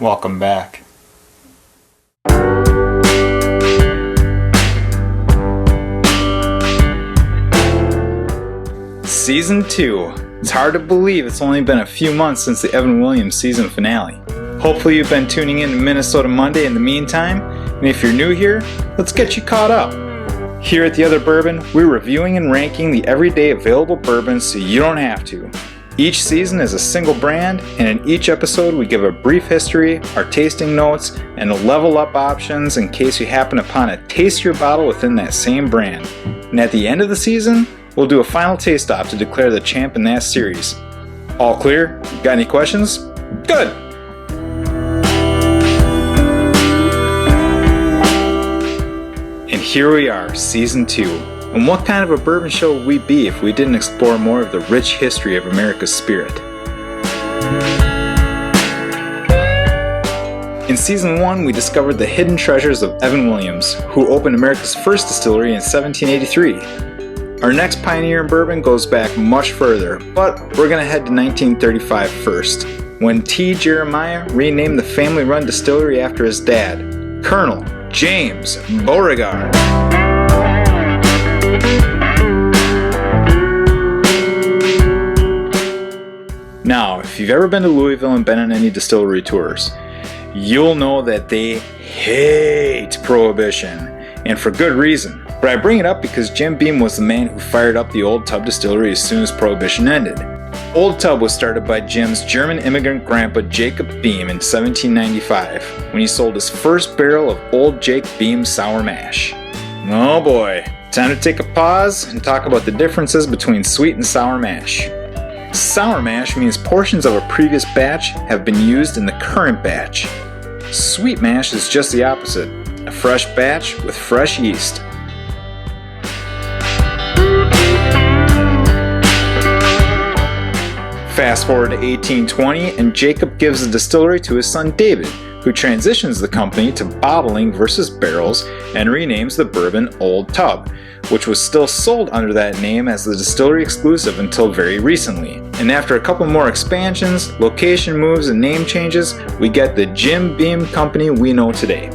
Welcome back. Season 2. It's hard to believe it's only been a few months since the Evan Williams season finale. Hopefully you've been tuning in to Minnesota Monday in the meantime, and if you're new here, let's get you caught up. Here at The Other Bourbon, we're reviewing and ranking the everyday available bourbons so you don't have to. Each season is a single brand, and in each episode we give a brief history, our tasting notes, and level up options in case you happen upon a tastier bottle within that same brand. And at the end of the season, we'll do a final taste off to declare the champ in that series. All clear? Got any questions? Good! And here we are, Season 2. And what kind of a bourbon show would we be if we didn't explore more of the rich history of America's spirit? In Season 1, we discovered the hidden treasures of Evan Williams, who opened America's first distillery in 1783. Our next pioneer in bourbon goes back much further, but we're going to head to 1935 first, when T. Jeremiah renamed the family-run distillery after his dad, Colonel James Beauregard. Now, if you've ever been to Louisville and been on any distillery tours, you'll know that they hate Prohibition, and for good reason. But I bring it up because Jim Beam was the man who fired up the Old Tub distillery as soon as Prohibition ended. Old Tub was started by Jim's German immigrant grandpa Jacob Beam in 1795, when he sold his first barrel of Old Jake Beam sour mash. Oh boy, time to take a pause and talk about the differences between sweet and sour mash. Sour mash means portions of a previous batch have been used in the current batch. Sweet mash is just the opposite, a fresh batch with fresh yeast. Fast forward to 1820 and Jacob gives the distillery to his son David, who transitions the company to bottling versus barrels and renames the bourbon Old Tub, which was still sold under that name as the distillery exclusive until very recently. And after a couple more expansions, location moves, and name changes, we get the Jim Beam Company we know today.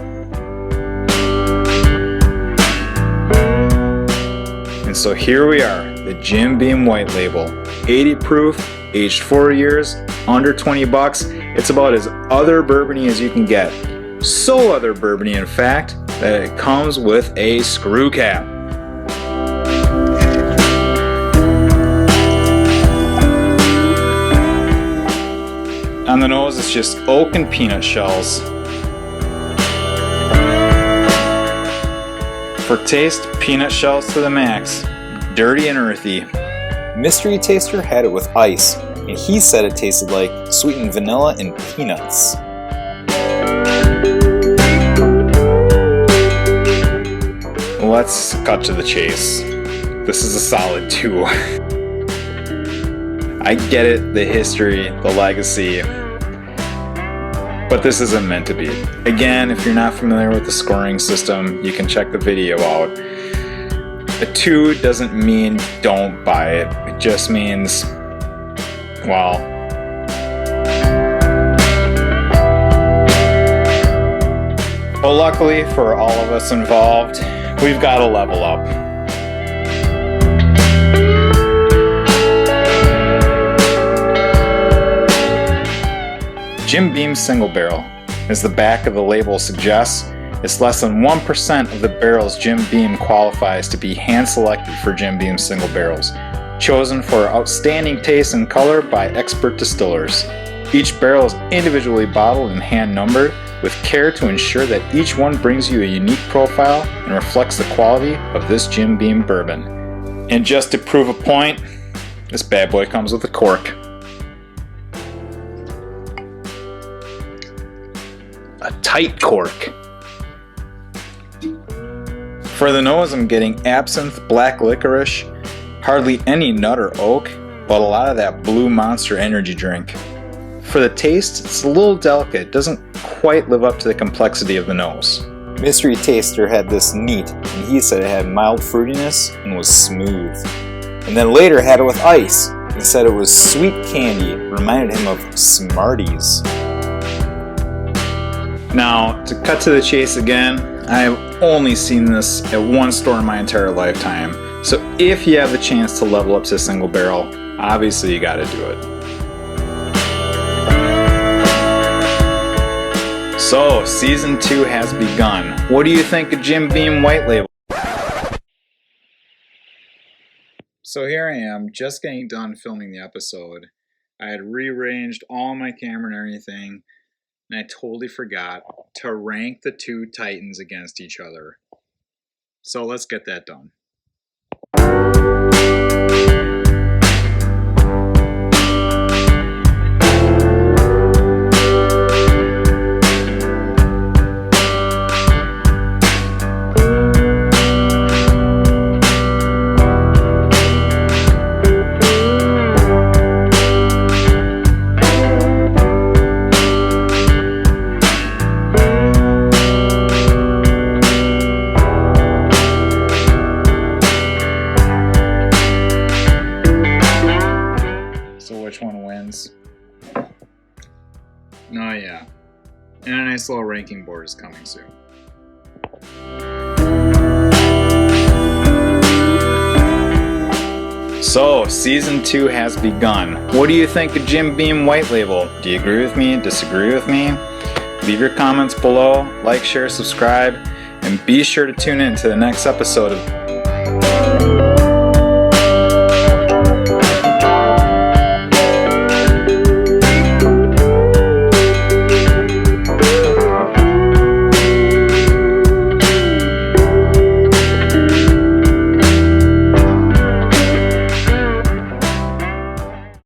And so here we are, the Jim Beam White Label, 80 proof, aged 4 years, under 20 bucks. It's about as other bourbony as you can get. So other bourbony, in fact, that it comes with a screw cap. On the nose, it's just oak and peanut shells. For taste, peanut shells to the max. Dirty and earthy. Mystery Taster had it with ice, and he said it tasted like sweetened vanilla and peanuts. Let's cut to the chase. This is a solid 2. I get it, the history, the legacy, but this isn't meant to be. Again, if you're not familiar with the scoring system, you can check the video out. A 2 doesn't mean don't buy it. It just means, well, luckily for all of us involved, we've got to level up. Jim Beam Single Barrel. As the back of the label suggests, it's less than 1% of the barrels Jim Beam qualifies to be hand-selected for Jim Beam Single Barrels, chosen for outstanding taste and color by expert distillers. Each barrel is individually bottled and hand-numbered, with care to ensure that each one brings you a unique profile and reflects the quality of this Jim Beam bourbon. And just to prove a point, this bad boy comes with a cork. A tight cork. For the nose, I'm getting absinthe, black licorice, hardly any nut or oak, but a lot of that Blue Monster energy drink. For the taste, it's a little delicate, doesn't quite live up to the complexity of the nose. Mystery Taster had this neat, and he said it had mild fruitiness and was smooth. And then later had it with ice, and said it was sweet candy, reminded him of Smarties. Now, to cut to the chase again, I've only seen this at one store in my entire lifetime. So if you have the chance to level up to single barrel, obviously you gotta do it. So, Season 2 has begun. What do you think of Jim Beam White Label? So here I am, just getting done filming the episode. I had rearranged all my camera and everything, and I totally forgot to rank the two Titans against each other. So let's get that done. Which one wins? Oh yeah, and a nice little ranking board is coming soon. So, Season 2 has begun. What do you think of Jim Beam White Label? Do you agree with me? Disagree with me? Leave your comments below, like, share, subscribe, and be sure to tune in to the next episode of